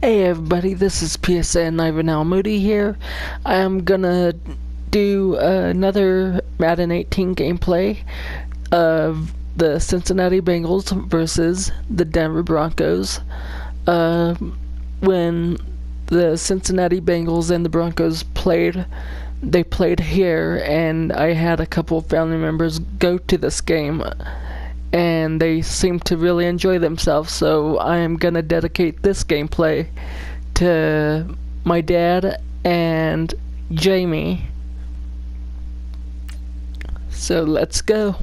Hey everybody, this is PSN Ivan Al Moody here. I am gonna do another Madden 18 gameplay of the Cincinnati Bengals versus the Denver Broncos. When the Cincinnati Bengals and the Broncos played, they played here, and I had a couple of family members go to this game, and they seem to really enjoy themselves, so I am gonna dedicate this gameplay to my dad and Jamie. So let's go.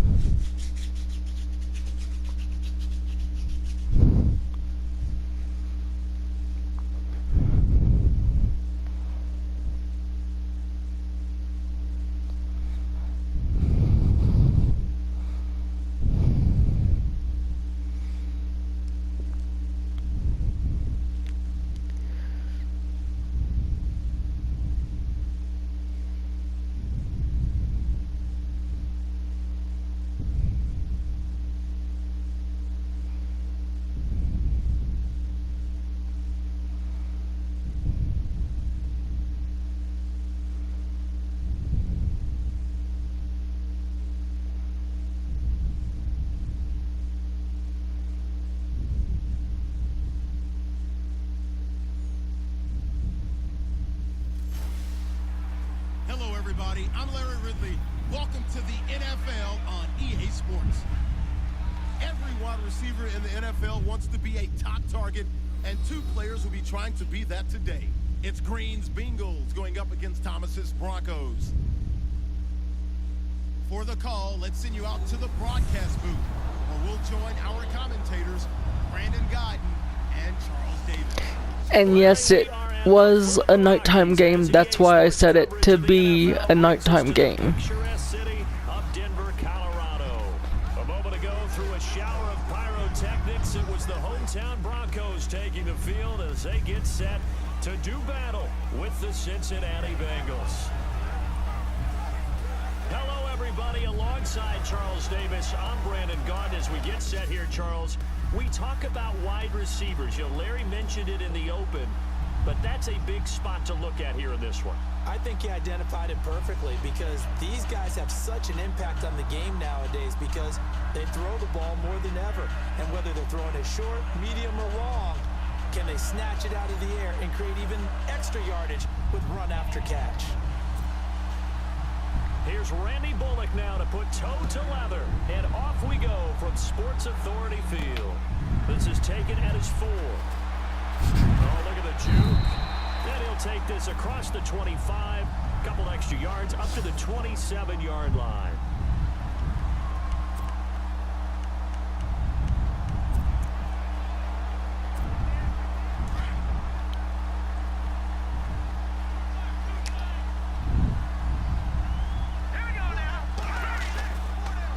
Hello everybody, I'm Larry Ridley. Welcome to the NFL on EA Sports. Every wide receiver in the NFL wants to be a top target, and two players will be trying to be that today. It's Green's Bengals going up against Thomas's Broncos. For the call, let's send you out to the broadcast booth, where we'll join our commentators, Brandon Guyton and Charles Davis. And yes, it was a nighttime game. That's why I set it to be a nighttime game. City of Denver, Colorado. A moment ago, through a shower of pyrotechnics, it was the hometown Broncos taking the field as they get set to do battle with the Cincinnati Bengals. Hello, everybody. Alongside Charles Davis, I'm Brandon Guyton. As we get set here, Charles, we talk about wide receivers. You know, Larry mentioned it in the open, but that's a big spot to look at here in this one. I think he identified it perfectly, because these guys have such an impact on the game nowadays because they throw the ball more than ever. And whether they're throwing it short, medium, or long, can they snatch it out of the air and create even extra yardage with run after catch? Here's Randy Bullock now to put toe to leather. And off we go from Sports Authority Field. This is taken at his 4. Oh, look at the juke. Then he'll take this across the 25. Couple extra yards up to the 27-yard line.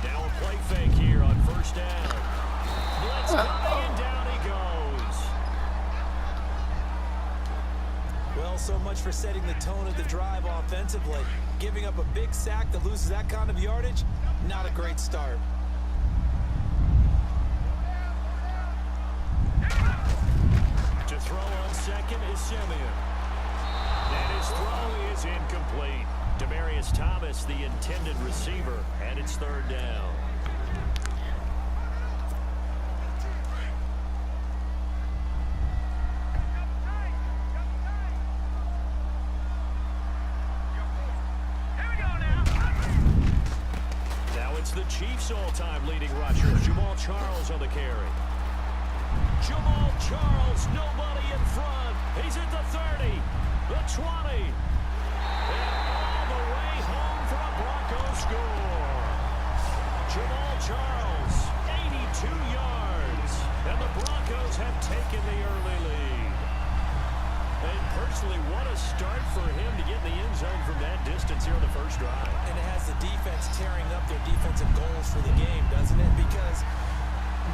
Now a play fake here on first down. Blitz coming, and down he goes. Well, so much for setting the tone of the drive offensively. Giving up a big sack that loses that kind of yardage, not a great start. To throw on second is Simeon. And his throw is incomplete. Demaryius Thomas, the intended receiver, and it's third down. Now it's the Chiefs' all-time leading rusher, Jamal Charles, on the carry. Jamal Charles, nobody in front. He's at the 30, the 20, and all the way home for a Broncos score. Jamal Charles, 82 yards, and the Broncos have taken the early lead. And personally, what a start for him to get in the end zone from that distance here on the first drive. And it has the defense tearing up their defensive goals for the game, doesn't it? Because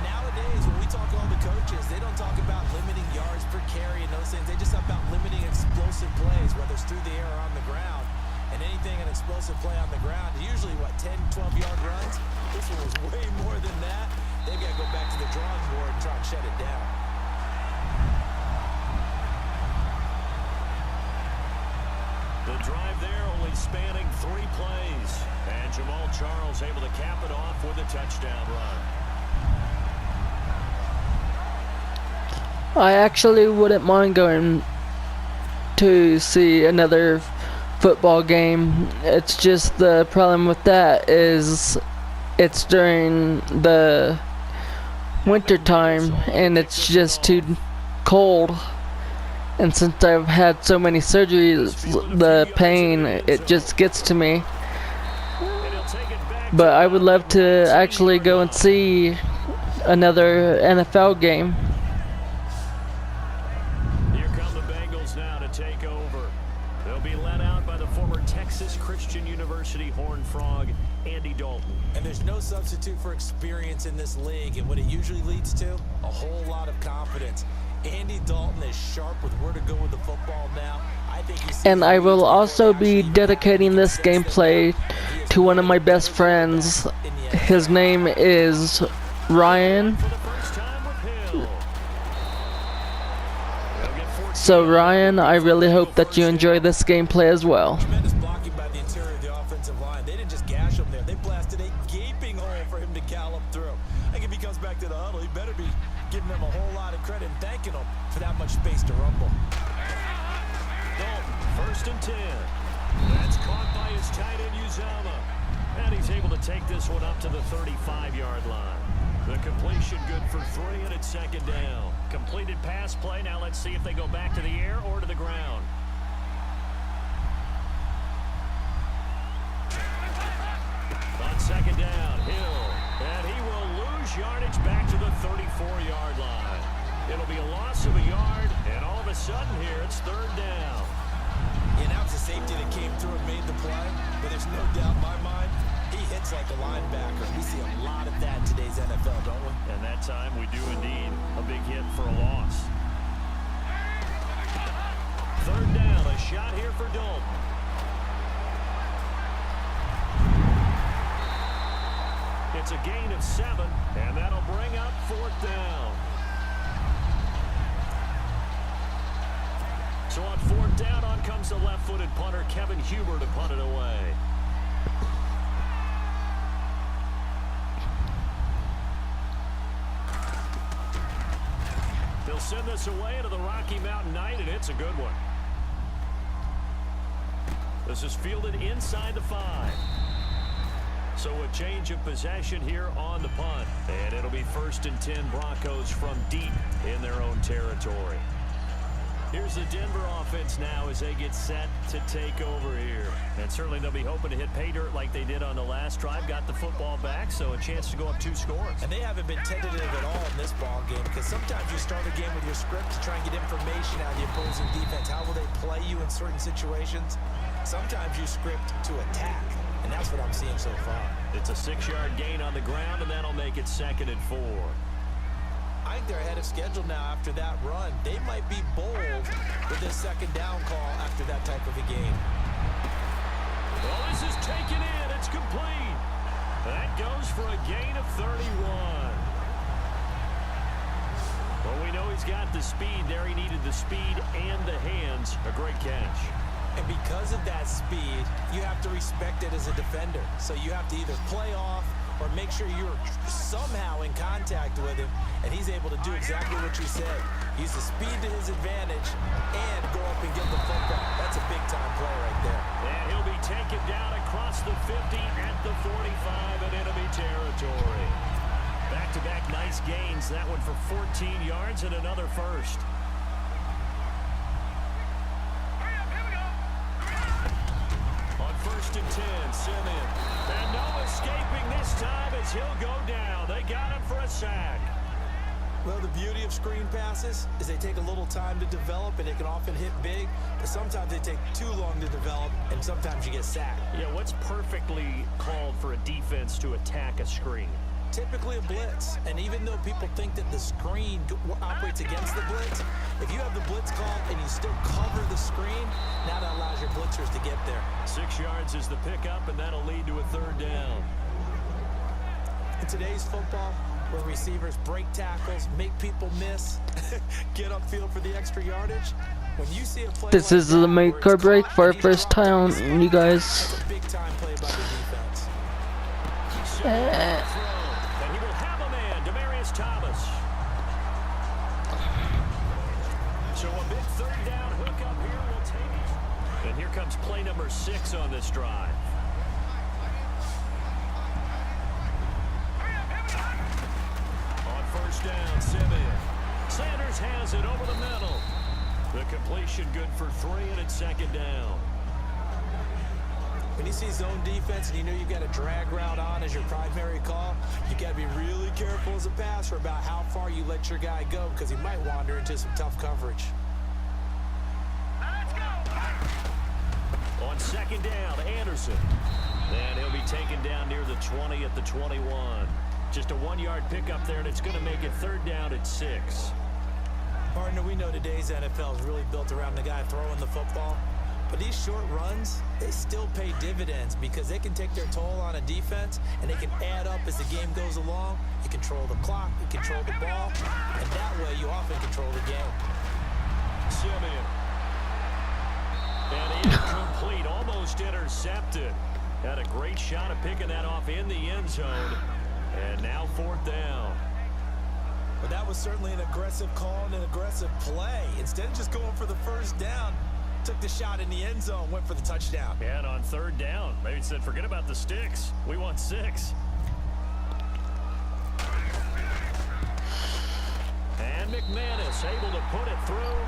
nowadays, when we talk to all the coaches, they don't talk about limiting yards per carry and those things. They just talk about limiting explosive plays, whether it's through the air or on the ground. And anything an explosive play on the ground, usually, 10, 12-yard runs? This one was way more than that. They've got to go back to the drawing board and try and shut it down. drive there only spanning 3 plays. And Jamal Charles able to cap it off with a touchdown run. I actually wouldn't mind going to see another football game. It's just the problem with that is it's during the winter time and it's just too cold. And since I've had so many surgeries, the pain, it just gets to me. But I would love to actually go and see another NFL game. Here come the Bengals now to take over. They'll be led out by the former Texas Christian University Horned Frog, Andy Dalton. And there's no substitute for experience in this league, and what it usually leads to, a whole lot of confidence. Andy Dalton is sharp with where to go with the football now. And I will also be dedicating this gameplay to one of my best friends. His name is Ryan. So Ryan, I really hope that you enjoy this gameplay as well. Tremendous blocking by the interior of the offensive line. They didn't just gash him there. They blasted a gaping hole for him to gallop through. I think if he comes back to the huddle, he better be giving them a whole lot of credit and thanking them for that much space to rumble. Dalton, 1st and 10. That's caught by his tight end, Uzama. And he's able to take this one up to the 35-yard line. The completion good for 3, and it's 2nd down. Completed pass play. Now let's see if they go back to the air or to the ground. On 2nd down, Hill. And he will lose yardage back to the 34-yard line. It'll be a loss of a yard, and all of a sudden here, it's 3rd down. Yeah, now it's a safety that came through and made the play, but there's no doubt in my mind, he hits like a linebacker. We see a lot of that in today's NFL, don't we? And that time we do indeed a big hit for a loss. 3rd down, a shot here for Dalton. It's a gain of 7, and that'll bring up 4th down. So on 4th down, on comes the left-footed punter, Kevin Huber, to punt it away. They'll send this away to the Rocky Mountain Night, and it's a good one. This is fielded inside the 5. So a change of possession here on the punt. And it'll be 1st and 10, Broncos from deep in their own territory. Here's the Denver offense now as they get set to take over here. And certainly they'll be hoping to hit pay dirt like they did on the last drive. Got the football back, so a chance to go up 2 scores. And they haven't been tentative at all in this ball game, because sometimes you start a game with your script to try and get information out of the opposing defense. How will they play you in certain situations? Sometimes you script to attack, and that's what I'm seeing so far. It's a 6-yard gain on the ground, and that'll make it 2nd and 4. I think they're ahead of schedule now after that run. They might be bold with this 2nd down call after that type of a game. Well, this is taken in. It's complete. That goes for a gain of 31. Well, we know he's got the speed there. He needed the speed and the hands. A great catch. And because of that speed, you have to respect it as a defender. So you have to either play off or make sure you're somehow in contact with him, and he's able to do exactly what you said. Use the speed to his advantage and go up and get the football. That's a big-time play right there. And he'll be taken down across the 50 at the 45 in enemy territory. Back-to-back nice gains. That one for 14 yards and another first. On 1st and 10, Simeon. And no escaping this time as he'll go down. They got him for a sack. Well, the beauty of screen passes is they take a little time to develop, and they can often hit big, but sometimes they take too long to develop, and sometimes you get sacked. Yeah, what's perfectly called for a defense to attack a screen? Typically a blitz, and even though people think that the screen operates against the blitz, if you have the blitz called and you still cover the screen, now that allows your blitzers to get there. 6 yards is the pickup, and that'll lead to a 3rd down. In today's football, where receivers break tackles, make people miss, get upfield for the extra yardage. When you see a play This like is that, the make where or it's break caught for our and he's first dropped down time, the you spot, guys. that's a big-time play by the defense. And he will have a man, Demaryius Thomas. So a big third down hook up here will take it. And here comes play number 6 on this drive. On first down, Simeon. Sanders has it over the middle. The completion good for 3, and it's second down. When you see zone defense and you know you've got a drag route on as your primary call, you got to be really careful as a passer about how far you let your guy go because he might wander into some tough coverage. On second down, Anderson. And he'll be taken down near the 20 at the 21. Just a 1-yard pickup there, and it's going to make it third down at 6. Partner, we know today's NFL is really built around the guy throwing the football. But these short runs, they still pay dividends because they can take their toll on a defense and they can add up as the game goes along. You control the clock, you control the ball, and that way you often control the game. Simeon. And incomplete, almost intercepted. Had a great shot at picking that off in the end zone. And now fourth down. But that was certainly an aggressive call and an aggressive play. Instead of just going for the first down, took the shot in the end zone, went for the touchdown. And on third down, maybe said, forget about the sticks. We want 6. And McManus able to put it through.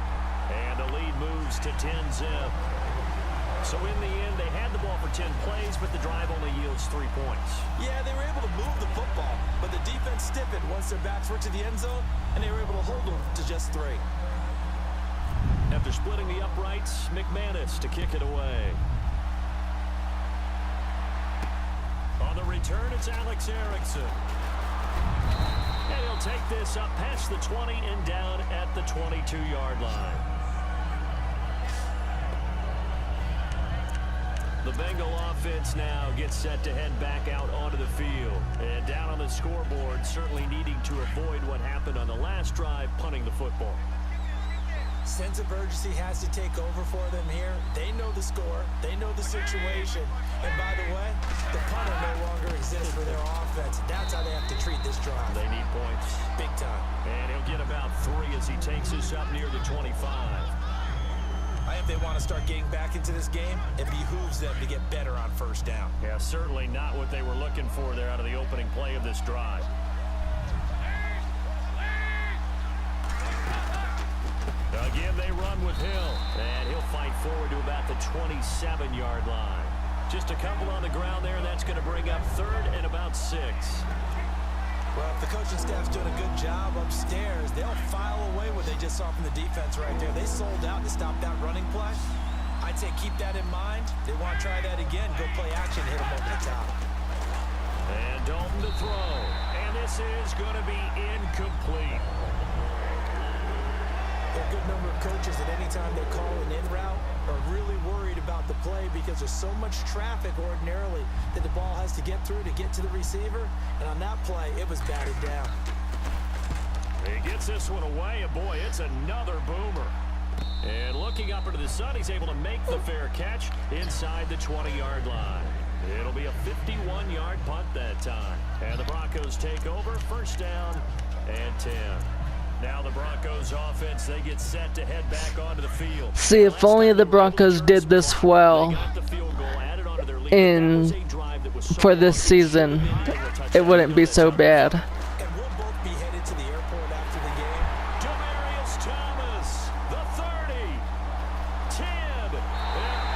And the lead moves to 10-zip. So in the end, they had the ball for 10 plays, but the drive only yields 3 points. Yeah, they were able to move the football, but the defense stiffened once their backs were to the end zone, and they were able to hold them to just 3. After splitting the uprights, McManus to kick it away. On the return, it's Alex Erickson. And he'll take this up past the 20 and down at the 22-yard line. The Bengal offense now gets set to head back out onto the field. And down on the scoreboard, certainly needing to avoid what happened on the last drive, punting the football. Sense of urgency has to take over for them here. They know the score. They know the situation. And by the way, the punter no longer exists for their offense. That's how they have to treat this drive. They need points. Big time. And he'll get about 3 as he takes us up near the 25. If they want to start getting back into this game, it behooves them to get better on first down. Yeah, certainly not what they were looking for there out of the opening play of this drive. Again, they run with Hill, and he'll fight forward to about the 27-yard line. Just a couple on the ground there, and that's going to bring up third and about 6. Well, if the coaching staff's doing a good job upstairs, they'll file away what they just saw from the defense right there. They sold out to stop that running play. I'd say keep that in mind. They want to try that again. Go play action, hit them over the top. And Dalton to throw. And this is going to be incomplete. A good number of coaches at any time they call an in route are really worried about the play because there's so much traffic ordinarily that the ball has to get through to get to the receiver. And on that play, it was batted down. He gets this one away, and boy, it's another boomer. And looking up into the sun, he's able to make the fair catch inside the 20-yard line. It'll be a 51-yard punt that time. And the Broncos take over, first down and 10. Now the Broncos offense, they get set to head back onto the field. See, if only the Broncos did this well for this season, it wouldn't be so bad. And we'll both be headed to the airport after the game. Demaryius Thomas, the 30, 10, and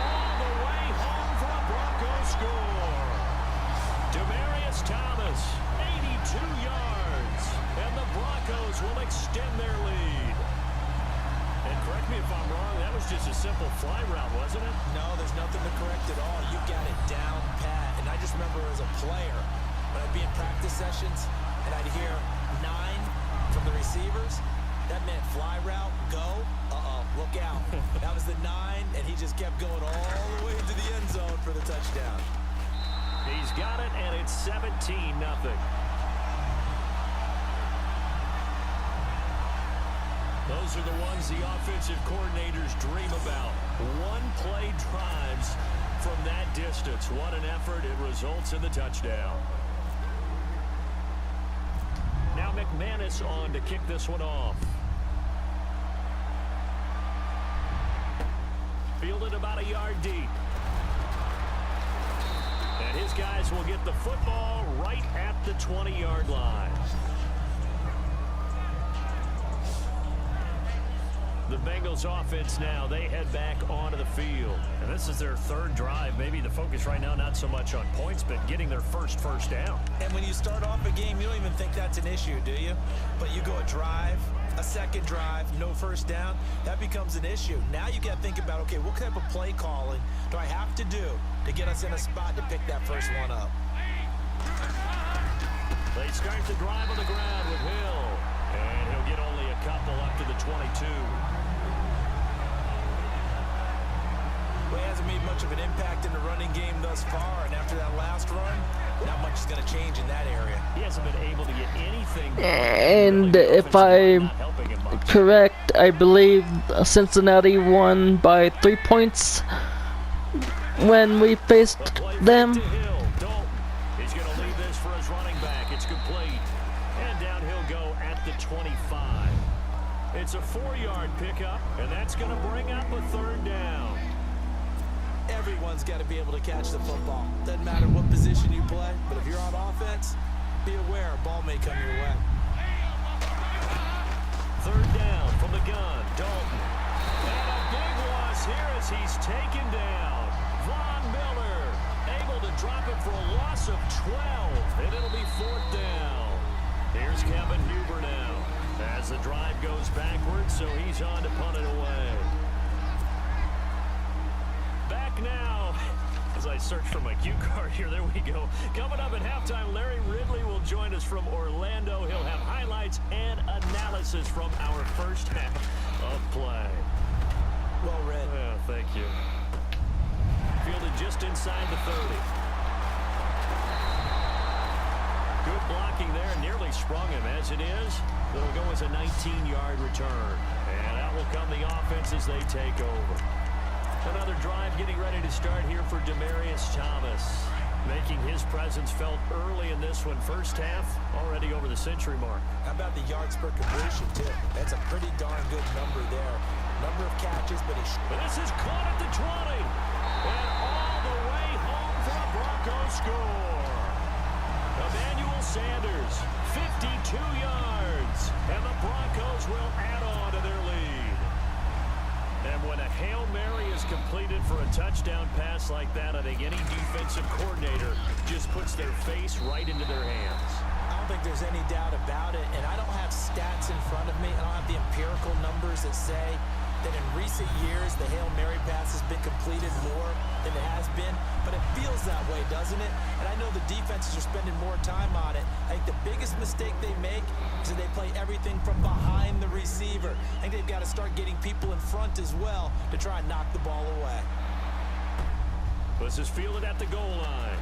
all the way home for a Broncos score. Demaryius Thomas, 82 yards, and the Broncos will extend their lead. And correct me if I'm wrong, that was just a simple fly route, wasn't it? No, there's nothing to correct at all. You got it down pat. And I just remember as a player, when I'd be in practice sessions and I'd hear 9 from the receivers, that meant fly route, go, look out. That was the 9, and he just kept going all the way into the end zone for the touchdown. He's got it, and it's 17-0. Those are the ones the offensive coordinators dream about. One-play drives from that distance. What an effort. It results in the touchdown. Now McManus on to kick this one off. Fielded about a yard deep. And his guys will get the football right at the 20-yard line. The Bengals offense now, they head back onto the field. And this is their third drive. Maybe the focus right now not so much on points, but getting their first down. And when you start off a game, you don't even think that's an issue, do you? But you go a drive, a second drive, no first down, that becomes an issue. Now you got to think about, okay, what type of play calling do I have to do to get us in a spot to pick that first one up? They start the drive on the ground with Hill. And he'll get only a couple up to the 22. Well, he hasn't made much of an impact in the running game thus far, and after that last run, not much is going to change in that area. He hasn't been able to get anything. And if I'm correct, I believe Cincinnati won by 3 points when we faced them. He's going to leave this for his running back. It's complete. And down he'll go at the 25. It's a 4-yard pickup, and that's going to bring up a third down. Everyone's got to be able to catch the football. Doesn't matter what position you play, but if you're on offense, be aware a ball may come your way. Third down from the gun, Dalton. And a big loss here as he's taken down. Von Miller able to drop it for a loss of 12, and it'll be fourth down. Here's Kevin Huber now as the drive goes backwards, so he's on to punt it away. Back now, as I search for my cue card here, there we go. Coming up at halftime, Larry Ridley will join us from Orlando. He'll have highlights and analysis from our first half of play. Well read. Yeah, thank you. Fielded just inside the 30. Good blocking there, nearly sprung him. As it is, it'll go as a 19-yard return. And out will come the offense as they take over. Another drive getting ready to start here for Demaryius Thomas, making his presence felt early in this one. First half, already over the century mark. How about the yards per completion, too? That's a pretty darn good number there. Number of catches, but he's... This is caught at the 20. And all the way home for a Broncos score. Emmanuel Sanders, 52 yards. And the Broncos will add on to their lead. And when a Hail Mary is completed for a touchdown pass like that, I think any defensive coordinator just puts their face right into their hands. I don't think there's any doubt about it, and I don't have stats in front of me. I don't have the empirical numbers that say that in recent years the Hail Mary pass has been completed more than it has been, but it feels that way, doesn't it? And I know the defenses are spending more time on it. I think the biggest mistake they make is that they play everything from behind the receiver. I think they've got to start getting people in front as well to try and knock the ball away. This is fielded at the goal line.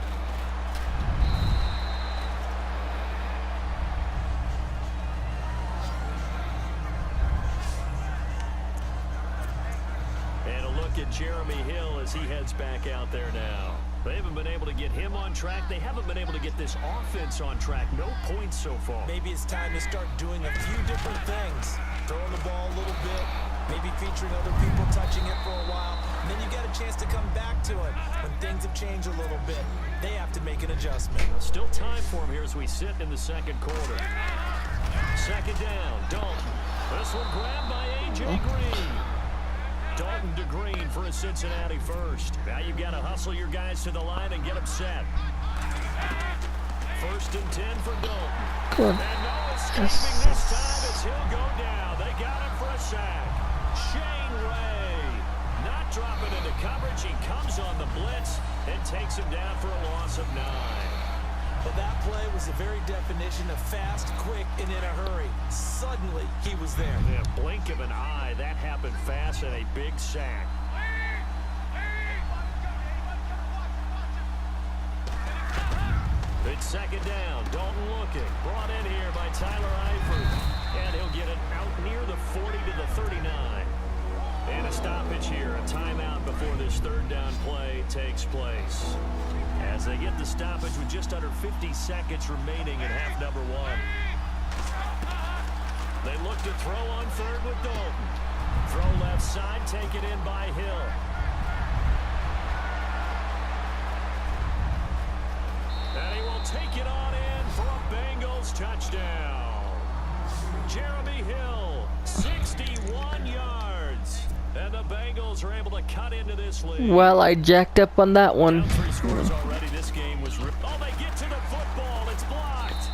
And a look at Jeremy Hill as he heads back out there now. They haven't been able to get him on track. They haven't been able to get this offense on track. No points so far. Maybe it's time to start doing a few different things. Throwing the ball a little bit, maybe featuring other people touching it for a while. And then you get a chance to come back to it when things have changed a little bit. They have to make an adjustment. Still time for him here as we sit in the second quarter. Second down, Dalton. This one grabbed by A.J. Green. Dalton to Green for a Cincinnati first. Now you've got to hustle your guys to the line and get them set. First and 10 for Dalton. Good. And no escaping this time as he'll go down. They got him for a sack. Shane Ray not dropping into coverage. He comes on the blitz and takes him down for a loss of 9. Well, that play was the very definition of fast, quick, and in a hurry. Suddenly, he was there. Yeah, blink of an eye. That happened fast and a big sack. It's second down. Dalton looking. Brought in here by Tyler Eifert. And he'll get it out near the 40 to the 39. And a stoppage here, a timeout before this third down play takes place. As they get the stoppage with just under 50 seconds remaining in half number one. They look to throw on third with Dalton. Throw left side, taken in by Hill. And he will take it on in for a Bengals touchdown. Jeremy Hill, 61 yards. And the Bengals are able to cut into this lead. Well, I jacked up on that one. Down 3 scores already. This game was... Oh, they get to the football. It's blocked.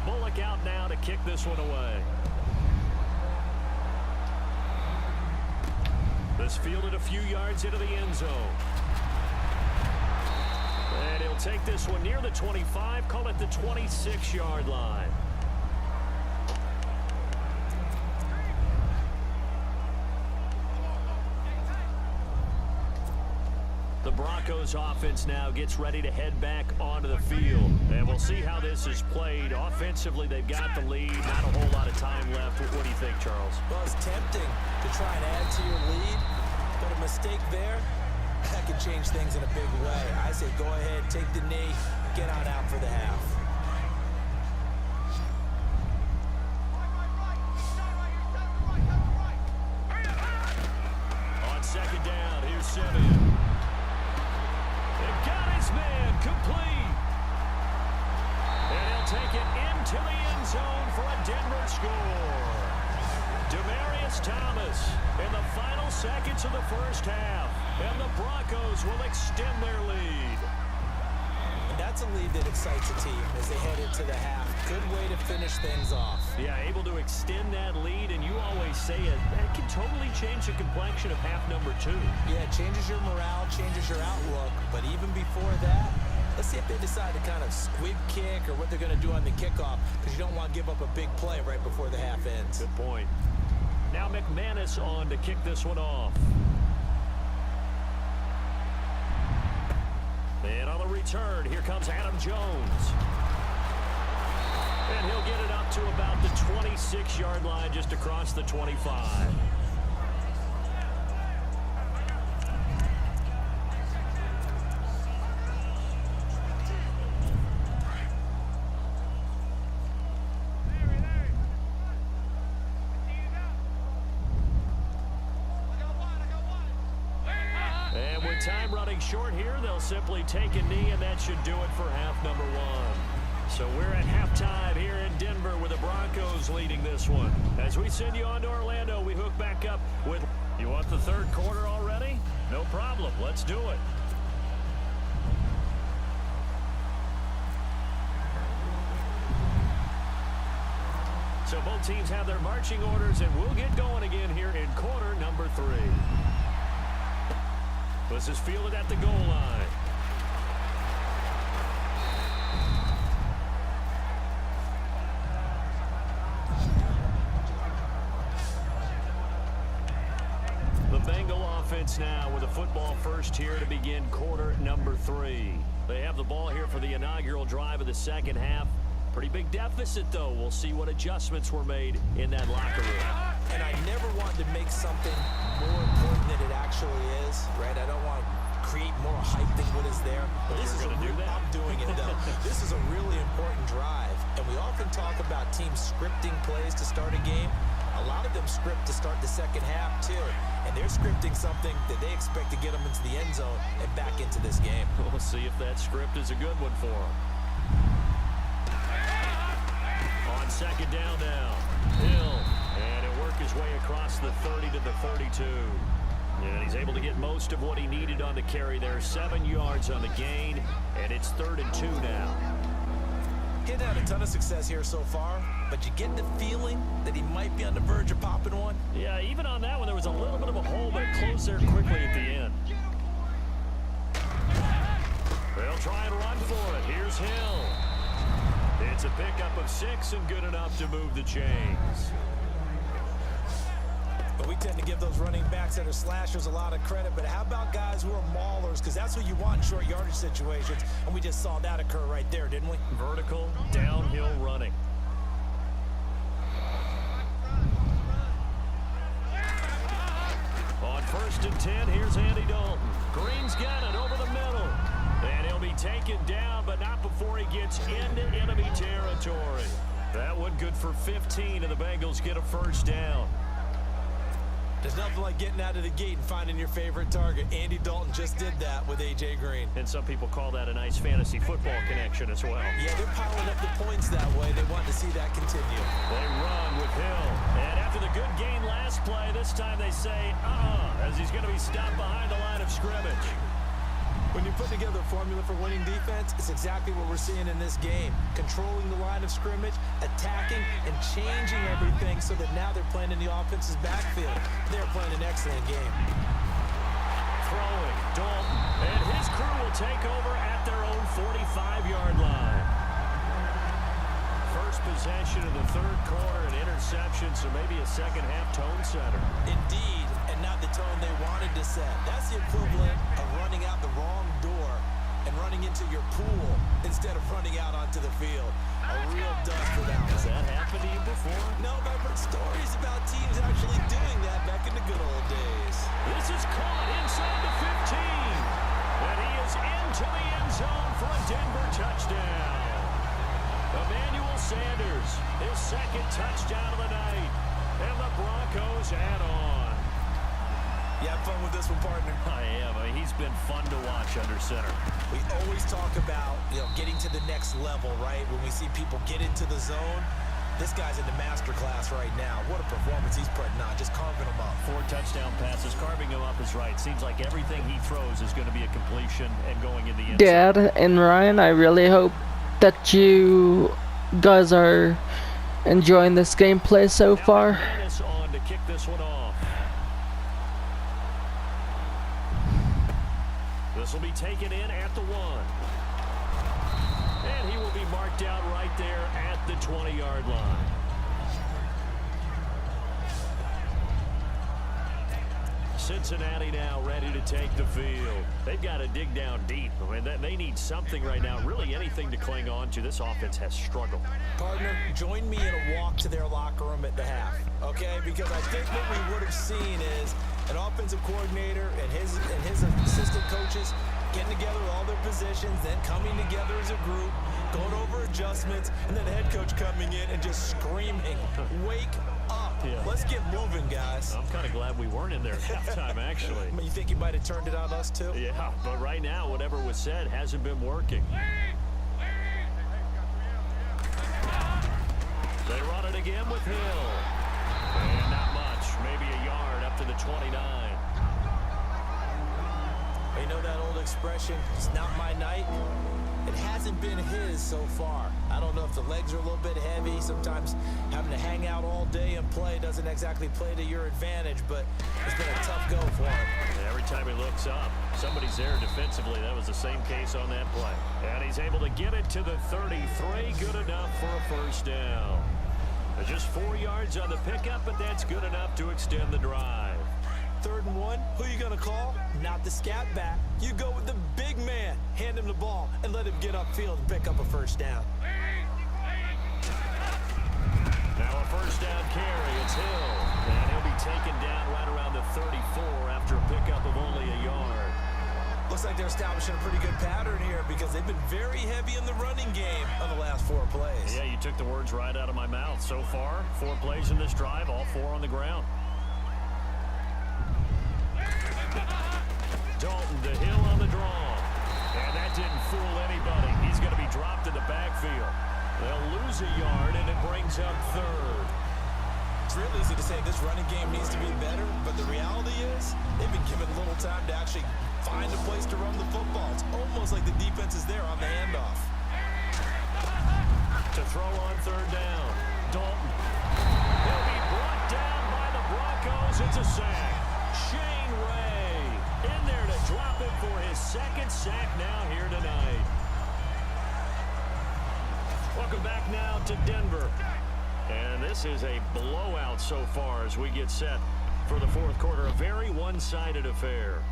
Bullock out now to kick this one away. This fielded a few yards into the end zone. And he'll take this one near the 25, call it the 26-yard line. The Broncos offense now gets ready to head back onto the field. And we'll see how this is played. Offensively, they've got the lead. Not a whole lot of time left. What do you think, Charles? Well, it's tempting to try and add to your lead, but a mistake there, that could change things in a big way. I say go ahead, take the knee, get on out for the half. On second down, here's Simeon. They got his man complete. And he'll take it into the end zone for a Denver score. Demaryius Thomas in the final seconds of the first half. And the Broncos will extend their lead. And that's a lead that excites a team as they head into the half. Good way to finish things off. Yeah, able to extend that lead, and you always say it, that can totally change the complexion of half number 2. Yeah, it changes your morale, changes your outlook. But even before that, let's see if they decide to kind of squib kick or what they're going to do on the kickoff, because you don't want to give up a big play right before the half ends. Good point. Now McManus on to kick this one off. And on the return, here comes Adam Jones. And he'll get it up to about the 26-yard line, just across the 25. And with time running short here, they'll simply take a knee, and that should do it for half number 1. So we're at halftime here in Denver with the Broncos leading this one. As we send you on to Orlando, we hook back up with... You want the third quarter already? No problem. Let's do it. So both teams have their marching orders, and we'll get going again here in quarter number 3. This is fielded at the goal line. The Bengal offense now with a football first here to begin quarter number 3. They have the ball here for the inaugural drive of the second half. Pretty big deficit, though. We'll see what adjustments were made in that locker room. And I never wanted to make something more important than it actually is, right? I don't want to create more hype than what is there. But this is going to do that? I'm doing it, though. This is a really important drive. And we often talk about teams scripting plays to start a game. A lot of them script to start the second half, too. And they're scripting something that they expect to get them into the end zone and back into this game. We'll see if that script is a good one for them. On second down now, Hill, and he'll work his way across the 30 to the 32. And he's able to get most of what he needed on the carry there. 7 yards on the gain, and it's 3rd and 2 now. He hadn't had a ton of success here so far, but you get the feeling that he might be on the verge of popping one. Yeah, even on that one, there was a little bit of a hole, but it closed there quickly at the end. They'll try and run for it. Here's Hill. It's a pickup of 6 and good enough to move the chains. And we tend to give those running backs that are slashers a lot of credit, but how about guys who are maulers? Because that's what you want in short yardage situations, and we just saw that occur right there, didn't we? Vertical, downhill running. On 1st and 10, here's Andy Dalton. Green's got it over the middle. And he'll be taken down, but not before he gets into enemy territory. That one good for 15, and the Bengals get a first down. There's nothing like getting out of the gate and finding your favorite target. Andy Dalton just did that with A.J. Green. And some people call that a nice fantasy football connection as well. Yeah, they're piling up the points that way. They want to see that continue. They run with Hill. And after the good gain last play, this time they say, as he's going to be stopped behind the line of scrimmage. When you put together a formula for winning defense, it's exactly what we're seeing in this game. Controlling the line of scrimmage, attacking, and changing everything so that now they're playing in the offense's backfield. They're playing an excellent game. Throwing, Dalton, and his crew will take over at their own 45-yard line. First possession of the third quarter, an interception, so maybe a second-half tone setter. Indeed, and not the tone they wanted to set. That's the equivalent of running out the wrong door and running into your pool instead of running out onto the field. A real dud for that one. Has that happened to you before? No, but I've heard stories about teams actually doing that back in the good old days. This is caught inside the 15. And he is into the end zone for a Denver touchdown. Emmanuel Sanders, his second touchdown of the night. And the Broncos add on. You have fun with this one, partner? I am. He's been fun to watch under center. We always talk about, getting to the next level, right? When we see people get into the zone, this guy's in the master class right now. What a performance he's putting on, just carving them up. 4 touchdown passes, carving him up is right. Seems like everything he throws is going to be a completion and going in the end zone. Dad and Ryan, I really hope that you guys are enjoying this gameplay so far. On to kick this one off. This will be taken in at the 1. And he will be marked out right there at the 20-yard line. Cincinnati now ready to take the field. They've got to dig down deep. I mean, they need something right now, really anything to cling on to. This offense has struggled. Partner, join me in a walk to their locker room at the half, okay? Because I think what we would have seen is an offensive coordinator and his assistant coaches getting together with all their positions, then coming together as a group, going over adjustments, and then the head coach coming in and just screaming, wake up. Yeah. Let's get moving, guys. I'm kind of glad we weren't in there at halftime, actually. You think he might have turned it on us, too? Yeah, but right now, whatever was said hasn't been working. They run it again with Hill. And not much, maybe a yard up to the 29. You know that old expression, it's not my night? It hasn't been his so far. I don't know if the legs are a little bit heavy. Sometimes having to hang out all day and play doesn't exactly play to your advantage, but it's been a tough go for him. And every time he looks up, somebody's there defensively. That was the same case on that play. And he's able to get it to the 33. Good enough for a first down. Just 4 yards on the pickup, but that's good enough to extend the drive. 3rd and 1, who are you going to call? Not the scat back. You go with the big man. Hand him the ball and let him get upfield and pick up a first down. Now a first down carry. It's Hill. And he'll be taken down right around the 34 after a pickup of only a yard. Looks like they're establishing a pretty good pattern here because they've been very heavy in the running game on the last 4 plays. Yeah, you took the words right out of my mouth. So far, 4 plays in this drive, all 4 on the ground. Dalton to Hill on the draw. And that didn't fool anybody. He's going to be dropped in the backfield. They'll lose a yard, and it brings up 3rd. It's real easy to say this running game needs to be better, but the reality is they've been given little time to actually find a place to run the football. It's almost like the defense is there on the handoff. To throw on 3rd down. Dalton. He'll be brought down by the Broncos. It's a sack. Shane Ray in there to drop it for his 2nd sack now here tonight. Welcome back now to Denver. And this is a blowout so far as we get set For the fourth quarter, a very one-sided affair.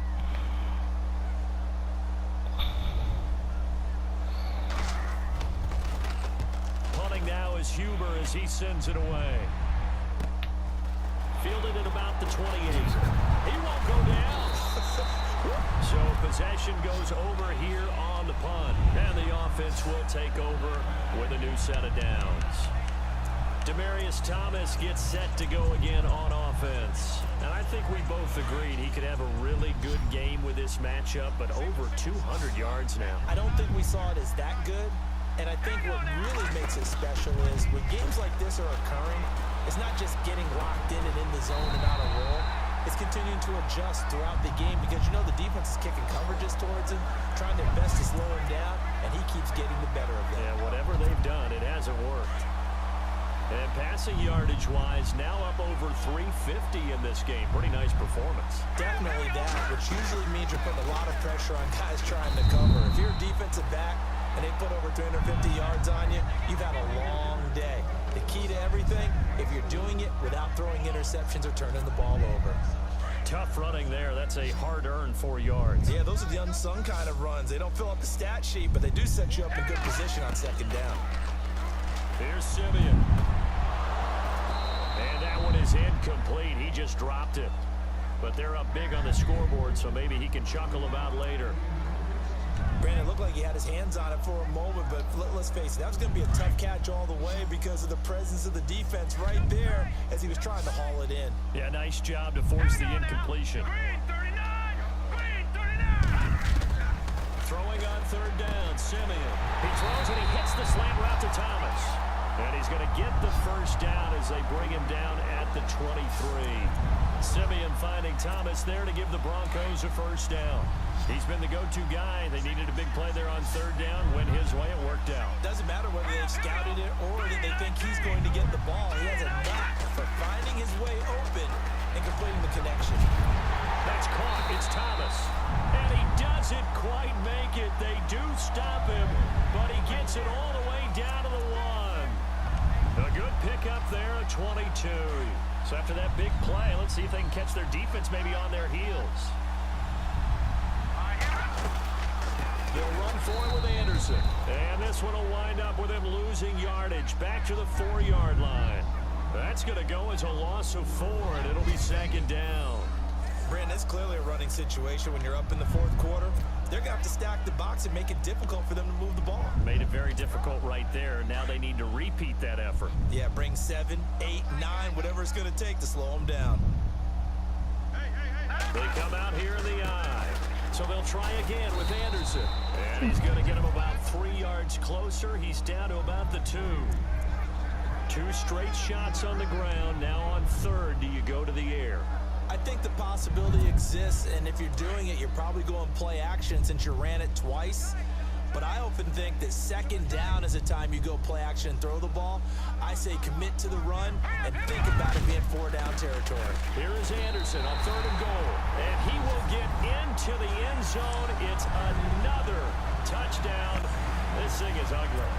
Punting now is Huber as he sends it away. Fielded at about the 28. He won't go down. So possession goes over here on the punt. And the offense will take over with a new set of downs. Demaryius Thomas gets set to go again on offense. And I think we both agreed he could have a really good game with this matchup, but over 200 yards now. I don't think we saw it as that good. And I think what really makes it special is when games like this are occurring, it's not just getting locked in and in the zone and out of roll. It's continuing to adjust throughout the game because, you know, the defense is kicking coverages towards him, trying their best to slow him down, and he keeps getting the better of them. Yeah, whatever they've done, it hasn't worked. And passing yardage-wise, now up over 350 in this game. Pretty nice performance. Definitely that, which usually means you're putting a lot of pressure on guys trying to cover. If you're a defensive back and they put over 350 yards on you, you've had a long day. The key to everything, if you're doing it without throwing interceptions or turning the ball over. Tough running there. That's a hard-earned 4 yards. Yeah, those are the unsung kind of runs. They don't fill up the stat sheet, but they do set you up in good position on second down. Here's Simeon. And that one is incomplete. He just dropped it. But they're up big on the scoreboard, so maybe he can chuckle about later. Brandon, it looked like he had his hands on it for a moment, but let's face it, that was going to be a tough catch all the way because of the presence of the defense right there as he was trying to haul it in. Yeah, nice job to force the incompletion. Throwing on third down, Simeon. He throws and he hits the slant route to Thomas. And he's going to get the first down as they bring him down at the 23. Simeon finding Thomas there to give the Broncos a first down. He's been the go-to guy. They needed a big play there on third down. Went his way. It worked out. Doesn't matter whether they've scouted it or that they think he's going to get the ball. He has a knack for finding his way open and completing the connection. That's caught. It's Thomas. And he doesn't quite make it. They do stop him, but he gets it all the way down to the 1. A good pickup there at 22. So after that big play, let's see if they can catch their defense maybe on their heels. They'll run for it with Anderson. And this one will wind up with him losing yardage back to the 4-yard line. That's going to go as a loss of 4, and it'll be second down. Brandon, it's clearly a running situation when you're up in the fourth quarter. They're going to have to stack the box and make it difficult for them to move the ball. Made it very difficult right there. Now they need to repeat that effort. Yeah, bring 7, 8, 9, whatever it's going to take to slow them down. They come out here in the eye. So they'll try again with Anderson. And he's going to get him about 3 yards closer. He's down to about the 2. 2 straight shots on the ground. Now on third, do you go to the air? I think the possibility exists, and if you're doing it, you're probably going play action since you ran it twice. But I often think that second down is a time you go play action and throw the ball. I say commit to the run and think about it being 4-down territory. Here is Anderson on third and goal. And he will get into the end zone. It's another touchdown. This thing is ugly.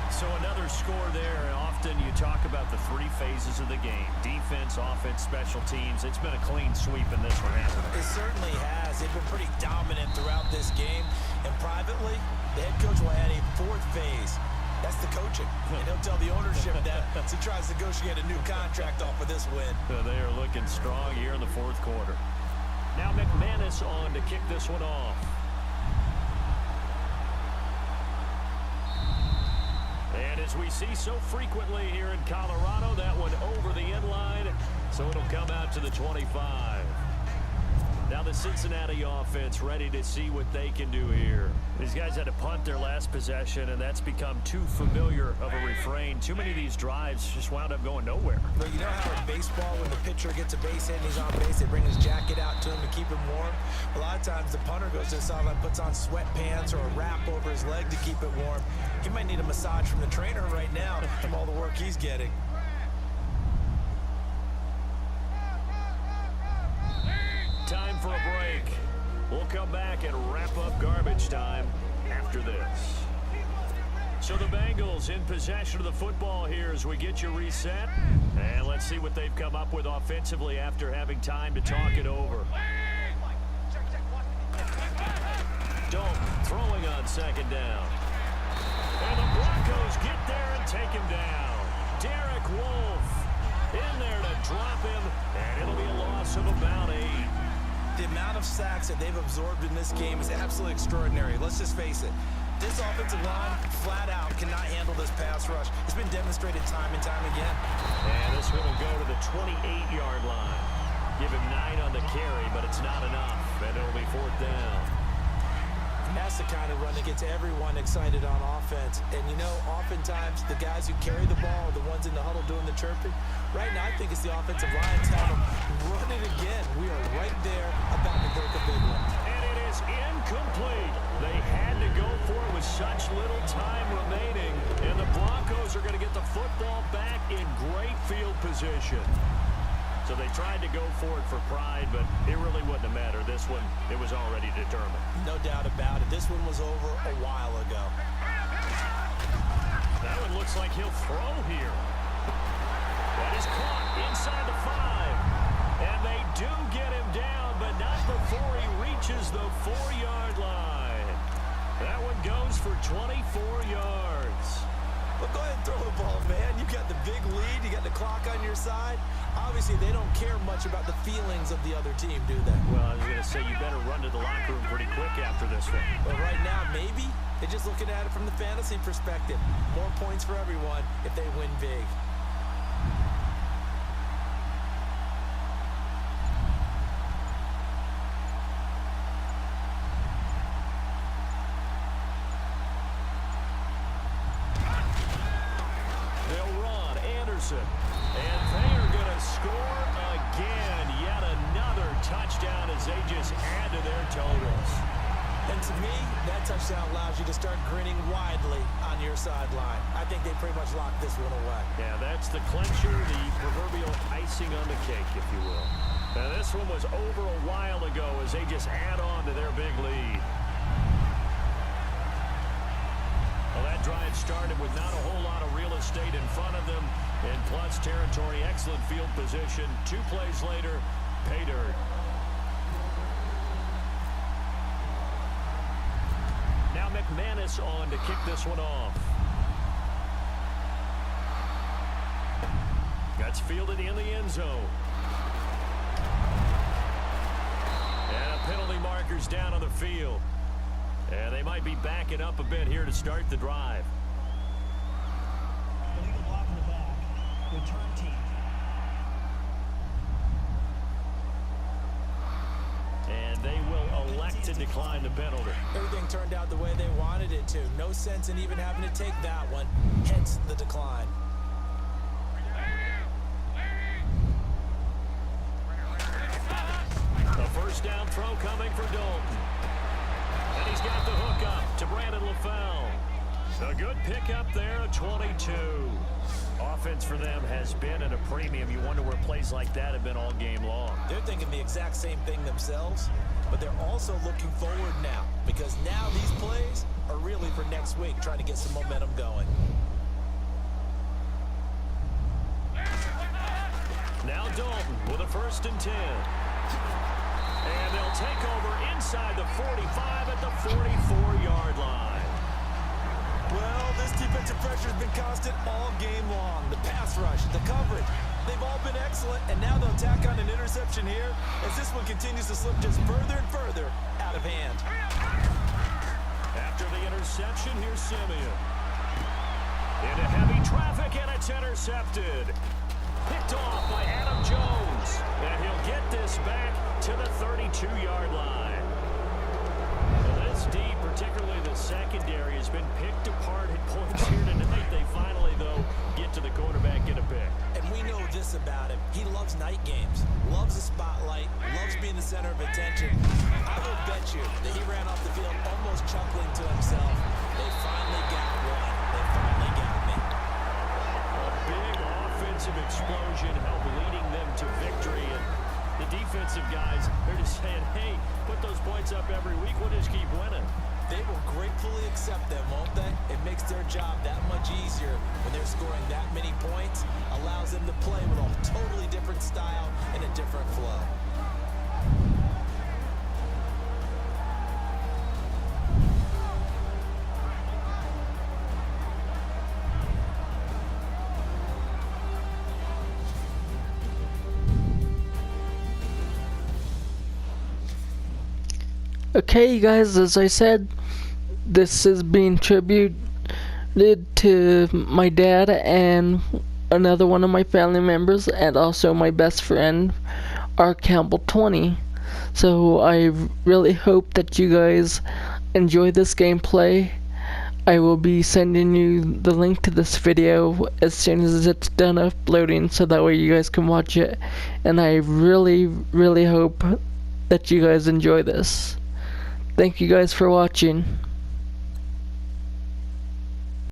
So another score there. Often you talk about the 3 phases of the game. Defense, offense, special teams. It's been a clean sweep in this one, hasn't it? It certainly has. They've been pretty dominant throughout this game. And privately, the head coach will add a 4th phase. That's the coaching. And he'll tell the ownership that as he tries to negotiate a new contract off of this win. They are looking strong here in the fourth quarter. Now McManus on to kick this one off. And as we see so frequently here in Colorado, that one over the end line, so it'll come out to the 25. Now the Cincinnati offense ready to see what they can do here. These guys had to punt their last possession, and that's become too familiar of a refrain. Too many of these drives just wound up going nowhere. Well, you know how in baseball, when the pitcher gets a base hit and he's on base, they bring his jacket out to him to keep him warm? A lot of times the punter goes to the sideline, puts on sweatpants or a wrap over his leg to keep it warm. He might need a massage from the trainer right now from all the work he's getting. Time for a break. We'll come back and wrap up garbage time after this. So the Bengals in possession of the football here as we get you reset. And let's see what they've come up with offensively after having time to talk it over. Dalton throwing on second down. And the Broncos get there and take him down. Derek Wolfe in there to drop him, and it'll be a loss of about 8. The amount of sacks that they've absorbed in this game is absolutely extraordinary. Let's just face it. This offensive line, flat out, cannot handle this pass rush. It's been demonstrated time and time again. And this one will go to the 28-yard line. Give him 9 on the carry, but it's not enough, and it'll be 4th down. That's the kind of run that gets everyone excited on offense. And, you know, oftentimes the guys who carry the ball are the ones in the huddle doing the chirping. Right now, I think it's the offensive line telling them, run it again. We are right there about to break a big one. And it is incomplete. They had to go for it with such little time remaining. And the Broncos are going to get the football back in great field position. So they tried to go for it for pride, but it really wouldn't have mattered. This one, it was already determined. No doubt about it. This one was over a while ago. That one looks like he'll throw here. That is caught inside the 5. And they do get him down, but not before he reaches the 4-yard line. That one goes for 24 yards. Well, go ahead and throw the ball, man. You got the big lead. You got the clock on your side. Obviously, they don't care much about the feelings of the other team, do they? Well, I was going to say you better run to the locker room pretty quick after this one. But right now, maybe they're just looking at it from the fantasy perspective. More points for everyone if they win big. And they are going to score again. Yet another touchdown as they just add to their totals. And to me, that touchdown allows you to start grinning widely on your sideline. I think they pretty much locked this one away. Yeah, that's the clincher, the proverbial icing on the cake, if you will. Now, this one was over a while ago as they just add on to their big lead. Well, that drive started with not a whole lot of real estate in front of them. In plus territory, excellent field position. 2 plays later, pay dirt. Now McManus on to kick this one off. That's fielded in the end zone. And a penalty marker's down on the field. And they might be backing up a bit here to start the drive. Illegal block in the back. Return team. And they will elect to decline the penalty. Everything turned out the way they wanted it to. No sense in even having to take that one. Hence the decline. A first down throw coming for Dalton. And he's got the hook up to Brandon LaFell. A good pickup there, a 22. Offense for them has been at a premium. You wonder where plays like that have been all game long. They're thinking the exact same thing themselves, but they're also looking forward now because now these plays are really for next week, trying to get some momentum going. Now Dalton with a 1st and 10. And they'll take over inside the 45 at the 44-yard line. Well, this defensive pressure has been constant all game long. The pass rush, the coverage, they've all been excellent, and now they'll tack on an interception here as this one continues to slip just further and further out of hand. After the interception, here's Simeon. Into heavy traffic, and it's intercepted. Picked off by Adam Jones, and he'll get this back to the 32-yard line. Well, this D, particularly the secondary, has been picked apart at points here tonight. They finally, though, get to the quarterback, get a pick. And we know this about him. He loves night games, loves the spotlight, loves being the center of attention. I will bet you that he ran off the field almost chuckling to himself. They finally got one. They finally got me. A big offensive explosion helped leading them to victory. And the defensive guys, they're just saying, hey, put those points up every week. We'll just keep winning. They will gratefully accept them, won't they? It makes their job that much easier when they're scoring that many points, allows them to play with a totally different style and a different flow. Okay, guys, as I said, this is being tributed to my dad and another one of my family members, and also my best friend, R. Campbell 20. So I really hope that you guys enjoy this gameplay. I will be sending you the link to this video as soon as it's done uploading, so that way you guys can watch it. And I really, really hope that you guys enjoy this. Thank you guys for watching.